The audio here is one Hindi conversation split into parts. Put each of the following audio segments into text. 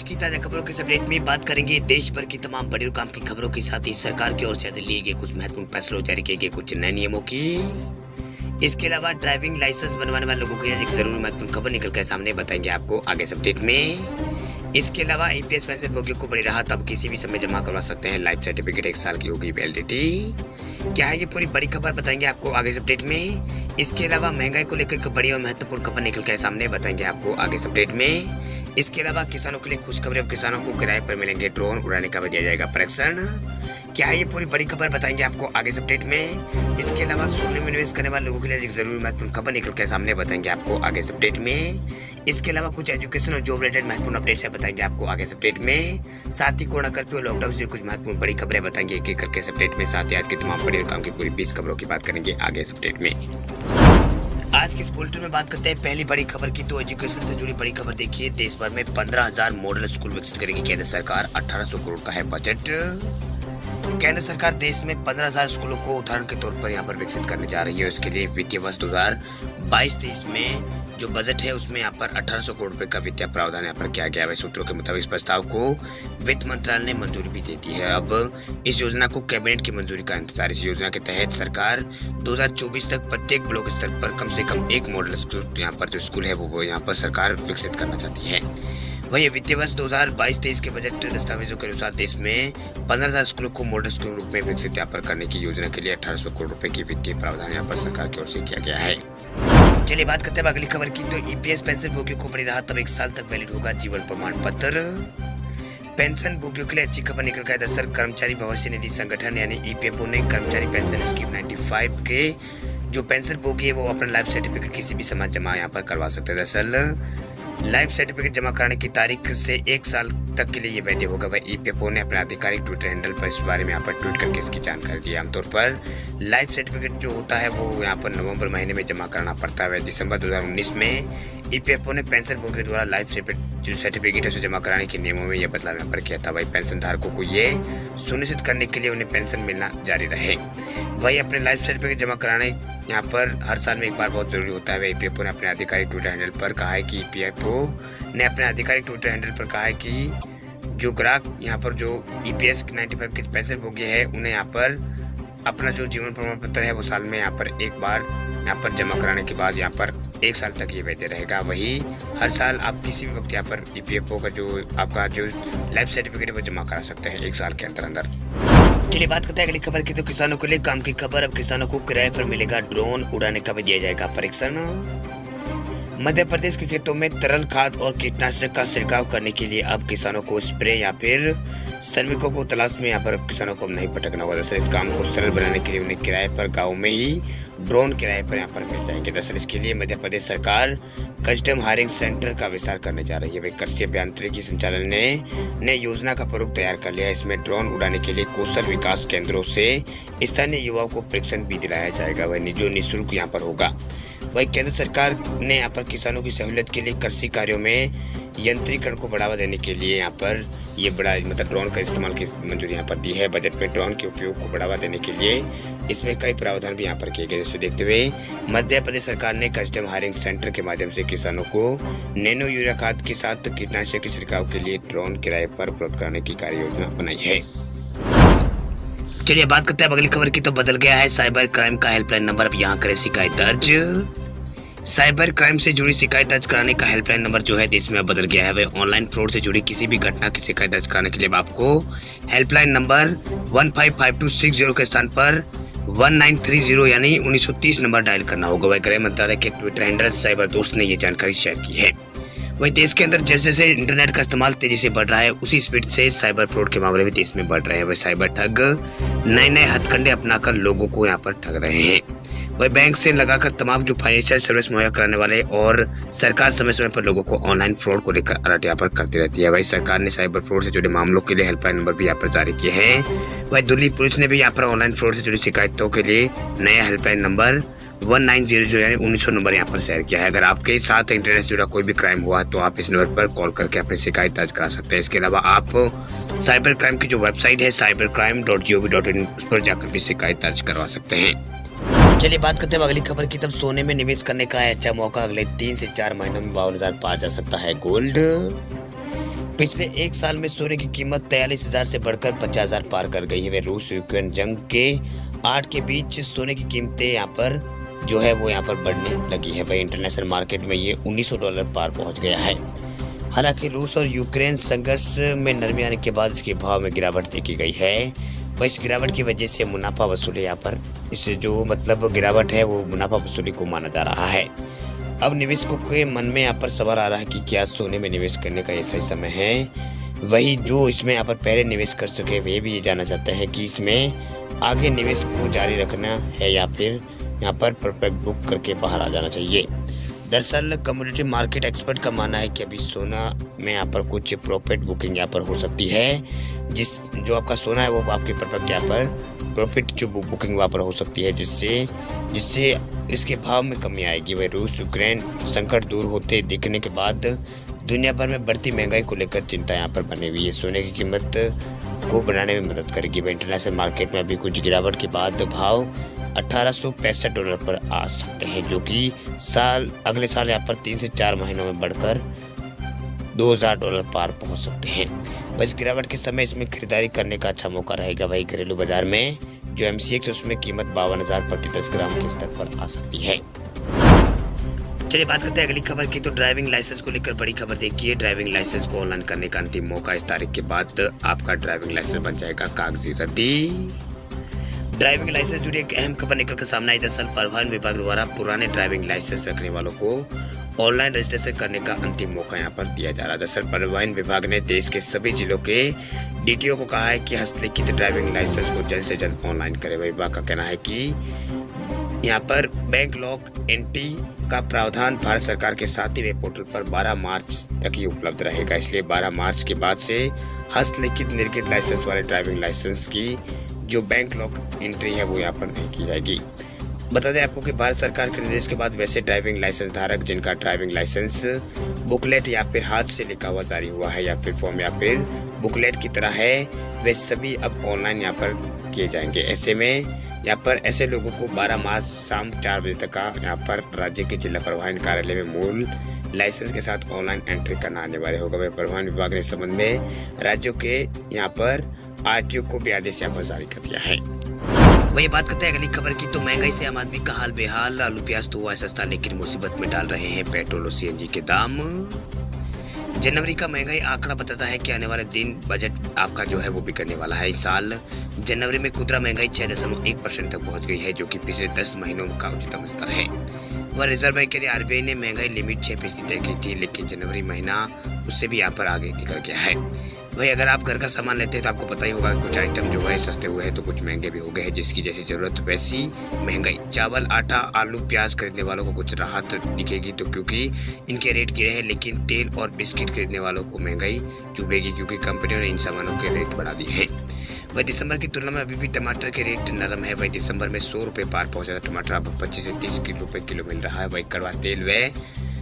की ताजा खबरों के अपडेट में बात करेंगे देश भर की तमाम बड़ी और काम की खबरों के साथ ही सरकार की ओर से लिए गए कुछ महत्वपूर्ण फैसलों, जारी किए गए कुछ नए नियमों की। इसके अलावा ड्राइविंग लाइसेंस बनवाने वाले लोगों की एक जरूरी महत्वपूर्ण खबर निकल कर सामने बताएंगे आपको आगे इस अपडेट में। इसके अलावा ईपीएस पेंशन भोगियों को बड़ी राहत, अब किसी भी समय जमा करवा सकते हैं। लाइफ सर्टिफिकेट 1 साल की होगी वैलिडिटी। क्या है ये पूरी बड़ी खबर बताएंगे आपको आगे इस अपडेट में। इसके अलावा महंगाई को लेकर बड़ी और महत्वपूर्ण खबर निकल कर सामने बताएंगे आपको आगे इस अपडेट में। इसके अलावा किसानों के लिए खुशखबरी, अब किसानों को किराए पर मिलेंगे ड्रोन, उड़ाने का भी दिया जाएगा परीक्षण। क्या है ये पूरी बड़ी खबर बताएंगे आपको आगे इस अपडेट में। इसके अलावा सोने में निवेश करने वाले लोगों के लिए एक जरूरी महत्वपूर्ण खबर निकल कर सामने बताएंगे आपको आगे इस अपडेट में। इसके अलावा कुछ एजुकेशन और जॉब रिलेटेड महत्वपूर्ण अपडेट्स है बताएंगे आपको आगे इस अपडेट में। साथ ही कोरोना कर्फ्यू और लॉकडाउन से कुछ महत्वपूर्ण बड़ी खबरें बताएंगे एक एक करके इस अपडेट में। साथ ही आज की तमाम बड़ी और काम की पूरी 20 खबरों की बात करेंगे आगे इस अपडेट में। आज के इस बुलेटिन में बात करते हैं पहली बड़ी खबर की। तो एजुकेशन से जुड़ी बड़ी खबर देखिए। देश भर में 15,000 मॉडल स्कूल विकसित करेगी केंद्र सरकार, 1800 करोड़ का है बजट। केंद्र सरकार देश में 15,000 स्कूलों को उदाहरण के तौर पर यहाँ पर विकसित करने जा रही है। इसके लिए वित्तीय वर्ष 2022-23 में जो बजट है उसमें यहाँ पर 1800 करोड़ रुपए का वित्तीय प्रावधान यहाँ पर किया गया है। सूत्रों के मुताबिक इस प्रस्ताव को वित्त मंत्रालय ने मंजूरी भी दे दी है। अब इस योजना को कैबिनेट की मंजूरी का इंतजार। इस योजना के तहत सरकार 2024 तक प्रत्येक ब्लॉक स्तर पर कम से कम एक मॉडल स्कूल यहाँ पर जो स्कूल है वो यहाँ पर सरकार विकसित करना चाहती है। वही वित्तीय वर्ष 2022-23 के बजट दस्तावेजों के अनुसार देश में 15,000 स्कूलों को मॉडल स्कूल रूप में विकसित यहाँ पर करने की योजना के लिए 1800 करोड़ रुपए की वित्तीय प्रावधान यहाँ पर सरकार की ओर से किया गया है। चलिए बात करते हैं अगली खबर की। तो ईपीएस पेंशन भोगियों को बड़ी राहत, अब 1 साल तक वैलिड होगा जीवन प्रमाण पत्र। पेंशन भोगियों के लिए अच्छी खबर निकल कर। दरअसल कर्मचारी भविष्य निधि संगठन यानी ईपीएफओ ने कर्मचारी पेंशन स्कीम 95 के जो पेंशन भोगी है वो अपना लाइफ सर्टिफिकेट किसी भी समय जमा यहाँ पर करवा सकते हैं। दरअसल लाइफ सर्टिफिकेट जमा कराने की तारीख से 1 साल तक के लिए ये वैध होगा। वह ईपीएफओ ने अपने आधिकारिक ट्विटर हैंडल पर इस बारे में यहाँ पर ट्वीट करके इसकी जानकारी दी। आमतौर पर लाइफ सर्टिफिकेट जो होता है वो यहाँ पर नवंबर महीने में जमा कराना पड़ता है। दिसंबर 2019 में ईपीएफओ ने पेंशन भोगियों द्वारा लाइफ सर्टिफिकेट है जमा कराने के नियमों में यह बदलाव यहाँ पर किया था। वही पेंशन धारकों को ये सुनिश्चित करने के लिए उन्हें पेंशन मिलना जारी रहे। वही अपने लाइफ सर्टिफिकेट जमा कराने यहाँ पर हर साल में एक बार बहुत जरूरी होता है। ईपीएफओ ने अपने आधिकारिक ट्विटर हैंडल पर कहा है कि जो ग्राहक यहाँ पर जो ईपीएस 95 के पेंशन भोगी है उन्हें यहाँ पर अपना जो जीवन प्रमाण पत्र है वो साल में यहाँ पर एक बार यहाँ पर जमा कराने के बाद यहाँ पर 1 साल तक ये वैध रहेगा। वही हर साल आप किसी भी वक्त यहाँ पर ईपीएफओ का जो आपका जो लाइफ सर्टिफिकेट है वो जमा करा सकते हैं 1 साल के अंदर। चलिए बात करते हैं अगली खबर की। तो किसानों के लिए काम की खबर, अब किसानों को किराए पर मिलेगा ड्रोन, उड़ाने का भी दिया जाएगा परीक्षण। मध्य प्रदेश के खेतों में तरल खाद और कीटनाशक का छिड़काव करने के लिए अब किसानों को स्प्रे या फिर श्रमिकों को तलाश में यहाँ पर किसानों को अब नहीं भटकना होगा। दरअसल इस काम को सरल बनाने के लिए उन्हें किराए पर गाँव में ही ड्रोन किराए पर यहाँ पर मिल जाएंगे। दरअसल इसके लिए मध्य प्रदेश सरकार कस्टम हायरिंग सेंटर का विस्तार करने जा रही है। वही कृषि अभियांत्रिकी संचालन ने योजना का प्रारूप तैयार कर लिया है। इसमें ड्रोन उड़ाने के लिए कौशल विकास केंद्रों से स्थानीय युवाओं को प्रशिक्षण भी दिलाया जाएगा। वह जो निःशुल्क यहाँ पर होगा। वही केंद्र सरकार ने यहाँ पर किसानों की सहूलियत के लिए कृषि कार्यों में यंत्रीकरण को बढ़ावा देने के लिए यहाँ पर ये बड़ा ड्रोन का इस्तेमाल की मंजूरी यहाँ पर दी है। बजट में ड्रोन के उपयोग को बढ़ावा देने के लिए इसमें कई प्रावधान भी यहाँ पर किए गए। जिसे देखते हुए मध्य प्रदेश सरकार ने कस्टम हायरिंग सेंटर के माध्यम से किसानों को नैनो यूरिया खाद के साथ कीटनाशक के छिड़काव के लिए ड्रोन किराए पर उपलब्ध कराने की कार्य योजना बनाई है। चलिए बात करते हैं अगली खबर की। तो बदल गया है साइबर क्राइम का हेल्पलाइन नंबर, अब यहाँ करें शिकायत दर्ज। साइबर क्राइम से जुड़ी शिकायत दर्ज कराने का हेल्पलाइन नंबर जो है देश में अब बदल गया है। वह ऑनलाइन फ्रॉड से जुड़ी किसी भी घटना की शिकायत दर्ज कराने के लिए आपको हेल्पलाइन नंबर 155260 के स्थान पर 1930 यानी 1930 नंबर डायल करना होगा। वह गृह मंत्रालय के ट्विटर हैंडल साइबर दोस्त ने यह जानकारी शेयर की है। वही देश के अंदर जैसे जैसे इंटरनेट का इस्तेमाल तेजी से बढ़ रहा है उसी स्पीड से साइबर फ्रॉड के मामले भी देश में बढ़ रहे हैं। वह साइबर ठग नए हथकंडे अपनाकर लोगों को यहाँ पर ठग रहे हैं। वही बैंक से लगाकर तमाम जो फाइनेंशियल सर्विस मुहैया कराने वाले और सरकार समय समय पर लोगों को ऑनलाइन फ्रॉड को लेकर अलर्ट यहाँ पर करती रहती है। वही सरकार ने साइबर फ्रॉड से जुड़े मामलों के लिए हेल्पलाइन नंबर भी यहाँ पर जारी किए हैं। वही दिल्ली पुलिस ने भी यहाँ पर ऑनलाइन फ्रॉड से जुड़ी शिकायतों के लिए नया हेल्पलाइन नंबर 1900 यानी 1900 नंबर यहाँ पर शेयर किया है। अगर आपके साथ इंटरनेट से जुड़ा कोई भी क्राइम हुआ तो आप इस नंबर पर कॉल करके अपनी शिकायत दर्ज करा सकते हैं। इसके अलावा आप साइबर क्राइम की जो वेबसाइट है cybercrime.gov.in उस पर जाकर भी शिकायत दर्ज करवा सकते हैं। चलिए बात करते हैं अगली खबर की। तब सोने में निवेश करने का है अच्छा मौका, अगले 3 से 4 महीनों में 52,000 पार जा सकता है गोल्ड। पिछले एक साल में सोने की कीमत 43,000 से बढ़कर 50,000 पार कर गई है। वे रूस यूक्रेन जंग के 8 के बीच सोने की कीमतें यहाँ पर जो है वो यहाँ पर बढ़ने लगी है। वही इंटरनेशनल मार्केट में ये $1900 पार पहुंच गया है। हालांकि रूस और यूक्रेन संघर्ष में नरमी आने के बाद इसके भाव में गिरावट देखी गई है। वह इस गिरावट की वजह से मुनाफा वसूली यहाँ पर इससे जो मतलब गिरावट है वो मुनाफा वसूली को माना जा रहा है। अब निवेशकों के मन में यहाँ पर सवाल आ रहा है कि क्या सोने में निवेश करने का ये सही समय है। वही जो इसमें यहाँ पर पहले निवेश कर चुके वे भी ये जानना चाहते हैं कि इसमें आगे निवेश को जारी रखना है या फिर यहाँ पर परफेक्ट बुक करके बाहर आ जाना चाहिए। दरअसल कमोडिटी मार्केट एक्सपर्ट का मानना है कि अभी सोना में यहाँ पर कुछ प्रॉफिट बुकिंग यहाँ पर हो सकती है। जो आपका सोना है वो आपकी परफेक्ट यहाँ पर प्रॉफिट जो बुकिंग वहाँ पर हो सकती है जिससे इसके भाव में कमी आएगी। वह रूस यूक्रेन संकट दूर होते दिखने के बाद दुनिया भर में बढ़ती महंगाई को लेकर चिंता यहाँ पर बनी हुई है। सोने की कीमत को बढ़ाने में मदद करेगी। वह इंटरनेशनल मार्केट में अभी कुछ गिरावट के बाद भाव $1865 पर आ सकते हैं, जो कि अगले साल यहाँ पर 3 से 4 महीनों में बढ़कर $2000 पार पहुंच सकते हैं। बस गिरावट के समय इसमें खरीदारी करने का अच्छा मौका रहेगा। वही घरेलू बाजार में जो MCX है उसमें कीमत 52,000 प्रति 10 ग्राम के स्तर पर आ सकती है। चलिए बात करते हैं अगली खबर की। तो ड्राइविंग लाइसेंस को लेकर बड़ी खबर देखिए। ड्राइविंग लाइसेंस को ऑनलाइन करने का अंतिम मौका। इस तारीख के बाद आपका ड्राइविंग लाइसेंस बन जाएगा कागजी रद्दी। ड्राइविंग लाइसेंस जुड़ी एक अहम खबर निकल कर सामने आई। दरअसल परिवहन विभाग द्वारा पुराने ड्राइविंग लाइसेंस रखने वालों को ऑनलाइन रजिस्ट्रेशन करने का अंतिम मौका यहाँ पर दिया जा रहा है। दरअसल परिवहन विभाग ने देश के सभी जिलों के DTO को कहा है कि हस्तलिखित ड्राइविंग लाइसेंस को जल्द से जल्द ऑनलाइन करें। विभाग का कहना है कि यहाँ पर बैंक लॉक एंट्री का प्रावधान भारत सरकार के साथ ही वेब पोर्टल पर 12 मार्च तक ही उपलब्ध रहेगा। इसलिए 12 मार्च के बाद से हस्तलिखित निर्गत लाइसेंस वाले ड्राइविंग लाइसेंस की जो बैंक लॉक एंट्री है वो यहाँ पर नहीं की जाएगी। बता दें आपको कि भारत सरकार के निर्देश के बाद वैसे ड्राइविंग लाइसेंस धारक जिनका ड्राइविंग लाइसेंस बुकलेट या फिर हाथ से लिखा हुआ जारी हुआ है या फिर फॉर्म या फिर बुकलेट की तरह है, वे सभी अब ऑनलाइन यहाँ पर किए जाएंगे। ऐसे में यहाँ पर ऐसे लोगों को 12 मार्च शाम 4 बजे तक का यहाँ पर राज्य के जिला परिवहन कार्यालय में मूल लाइसेंस के साथ ऑनलाइन एंट्री करना अनिवार्य होगा। वह परिवहन विभाग ने इस संबंध में राज्यों के यहाँ पर RTO को भी आदेश यहाँ पर जारी कर दिया है। वही बात करते हैं अगली खबर की। तो महंगाई से आम आदमी का हाल बेहाल। आलू प्याज तो हुआ सस्ता लेकिन मुसीबत में डाल रहे हैं पेट्रोल और CNG के दाम। जनवरी का महंगाई आंकड़ा बताता है कि आने वाले दिन बजट आपका जो है वो बिगड़ने वाला है। इस साल जनवरी में खुदरा महंगाई 6.1% तक पहुंच गई है, जो कि पिछले 10 महीनों का उच्चतम स्तर है। वह रिजर्व बैंक के लिए RBI ने महंगाई लिमिट 6% तय की थी, लेकिन जनवरी महीना उससे भी यहाँ पर आगे निकल गया है। वही अगर आप घर का सामान लेते हैं तो आपको पता ही होगा कि कुछ आइटम जो है सस्ते हुए हैं तो कुछ महंगे भी हो गए हैं। जिसकी जैसी जरूरत वैसी महंगाई। चावल, आटा, आलू, प्याज खरीदने वालों को कुछ राहत दिखेगी तो क्योंकि इनके रेट गिरे हैं, लेकिन तेल और बिस्किट खरीदने वालों को महंगाई चुभेगी क्योंकि कंपनियों ने इन सामानों के रेट बढ़ा दिए हैं। वही दिसंबर की तुलना में अभी भी टमाटर के रेट नरम है। वही दिसंबर में ₹100 पार पहुंचा था टमाटर, अब 25 से 30 रुपए किलो मिल रहा है। वही कड़वा तेल व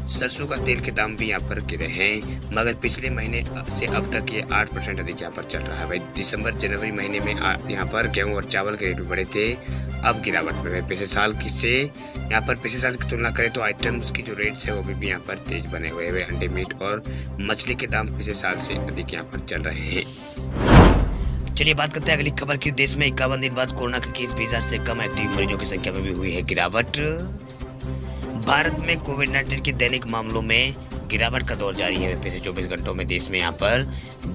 सरसों का तेल के दाम भी यहाँ पर गिरे हैं, मगर पिछले महीने से अब तक ये 8% अधिक यहाँ पर चल रहा है। वही दिसंबर जनवरी महीने में यहाँ पर गेहूं और चावल के रेट भी बढ़े थे, अब गिरावट में है। पिछले साल की तुलना करें तो आइटम्स की जो रेट्स है वो भी यहाँ पर तेज बने हुए हैं। अंडे, मीट और मछली के दाम पिछले साल से अधिक यहाँ पर चल रहे हैं। चलिए बात करते हैं अगली खबर की। देश में 51 दिन बाद कोरोना के केस 20,000 से कम, एक्टिव मरीजों की संख्या में भी हुई है गिरावट। भारत में कोविड-19 के दैनिक मामलों में गिरावट का दौर जारी है। पिछले 24 घंटों में देश में यहाँ पर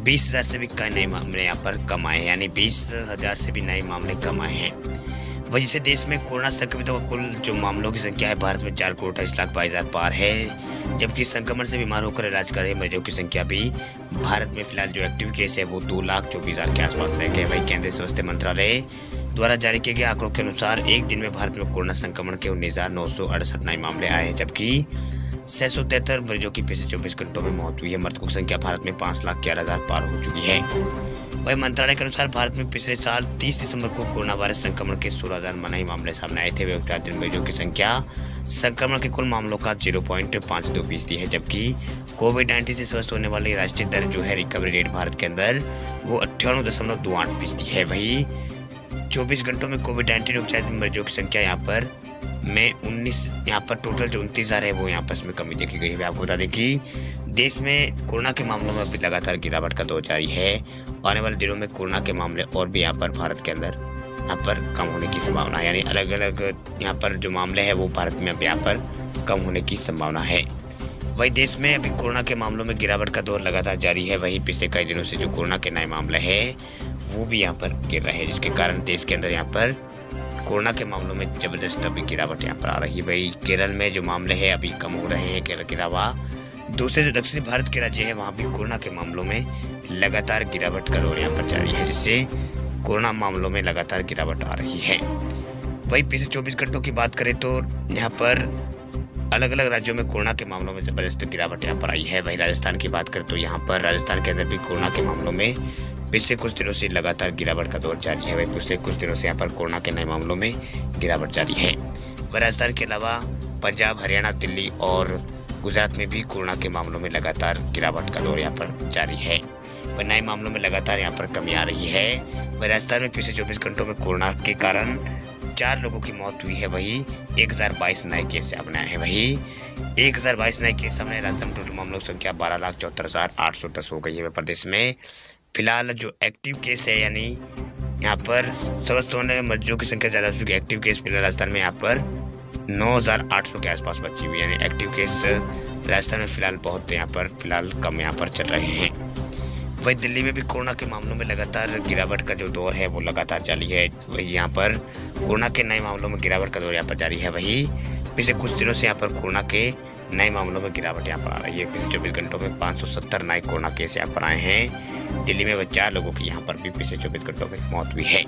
20,000 से भी कई नए मामले यहाँ पर कम आए हैं, यानी 20,000 से भी नए मामले कम आए हैं। वजह से देश में कोरोना संक्रमितों का कुल जो मामलों की संख्या है भारत में 4,28,22,000 पार है, जबकि संक्रमण से बीमार होकर इलाज कर रहे मरीजों की संख्या भी भारत में फिलहाल जो एक्टिव केस है वो 2,24,000 के आसपास रह गए। वही केंद्रीय स्वास्थ्य मंत्रालय द्वारा जारी किए गए आंकड़ों के अनुसार एक दिन में भारत में कोरोना संक्रमण के 19,968 नए मामले आए हैं, जबकि 673 मरीजों की पिछले 24 घंटों में मौत हुई है। मृतकों की संख्या भारत में 5,11,000 पार हो चुकी है। वही मंत्रालय के अनुसार भारत में पिछले साल 30 दिसंबर को कोरोना वायरस संक्रमण के 16,000 नए मामले सामने आए थे। वे उपचार मरीजों की संख्या संक्रमण के कुल मामलों का 0.52% है, जबकि कोविड-19 से स्वस्थ होने वाली राष्ट्रीय दर जो है रिकवरी रेट भारत के अंदर वो 98.28% है। वही 24 घंटों में कोविड-19 उपचारित मरीजों की संख्या यहाँ पर टोटल जो 29,000 है वो यहाँ पर इसमें कमी देखी गई है। आपको बता दें कि देश में कोरोना के मामलों में अभी लगातार गिरावट का दौर जारी है। आने वाले दिनों में कोरोना के मामले और भी यहाँ पर भारत के अंदर यहाँ पर कम होने की संभावना है, यानी अलग अलग यहाँ पर जो मामले हैं वो भारत में अब यहाँ पर कम होने की संभावना है। वही देश में अभी कोरोना के मामलों में गिरावट का दौर लगातार जारी है। वही पिछले कई दिनों से जो कोरोना के नए मामले हैं वो भी यहाँ पर गिर रहे हैं, जिसके कारण देश के अंदर यहाँ पर कोरोना के मामलों में जबरदस्त अभी गिरावट यहाँ पर आ रही है। वही केरल में जो मामले हैं अभी कम हो रहे हैं। केरल के अलावा दूसरे जो दक्षिणी भारत के राज्य है वहाँ भी कोरोना के मामलों में लगातार गिरावट का दौर यहाँ पर जारी है, जिससे कोरोना मामलों में लगातार गिरावट आ रही है। वही पिछले 24 घंटों की बात करें तो यहाँ पर अलग अलग राज्यों में कोरोना के मामलों में जबरदस्त गिरावट यहाँ पर आई है। वही राजस्थान की बात करें तो यहाँ पर राजस्थान के अंदर भी कोरोना के मामलों में पिछले कुछ दिनों से लगातार गिरावट का दौर जारी है। वही पिछले कुछ दिनों से यहाँ पर कोरोना के नए मामलों में गिरावट जारी है। वह राजस्थान के अलावा पंजाब, हरियाणा, दिल्ली और गुजरात में भी कोरोना के मामलों में लगातार गिरावट का दौर यहाँ पर जारी है। वह नए मामलों में लगातार यहाँ पर कमी आ रही है। वह राजस्थान में पिछले 24 घंटों में कोरोना के कारण 4 लोगों की मौत हुई है। वही 1022 नए केस सामने आए हैं। वही 1022 नए केस सामने राजस्थान में टोटल मामलों की संख्या 12,74,810 हो गई है। प्रदेश में फिलहाल जो एक्टिव केस है, यानी यहाँ पर स्वस्थ होने मरीजों की संख्या ज़्यादा हो चुकी है। एक्टिव केस फिलहाल राजस्थान में यहाँ पर 9,800 के आसपास बची हुई, यानी एक्टिव केस राजस्थान में फिलहाल बहुत यहाँ पर फिलहाल कम यहाँ पर चल रहे हैं। वही दिल्ली में भी कोरोना के मामलों में लगातार गिरावट का जो दौर है वो लगातार जारी है। वही यहाँ पर कोरोना के नए मामलों में गिरावट का दौर यहाँ पर जारी है। वही पिछले कुछ दिनों से यहाँ पर कोरोना के नए मामलों में गिरावट यहाँ पर आ रही है। पिछले 24 घंटों में 570 नए कोरोना केस यहाँ पर आए हैं। दिल्ली में 4 लोगों की यहाँ पर भी पिछले 24 घंटों में मौत हुई है।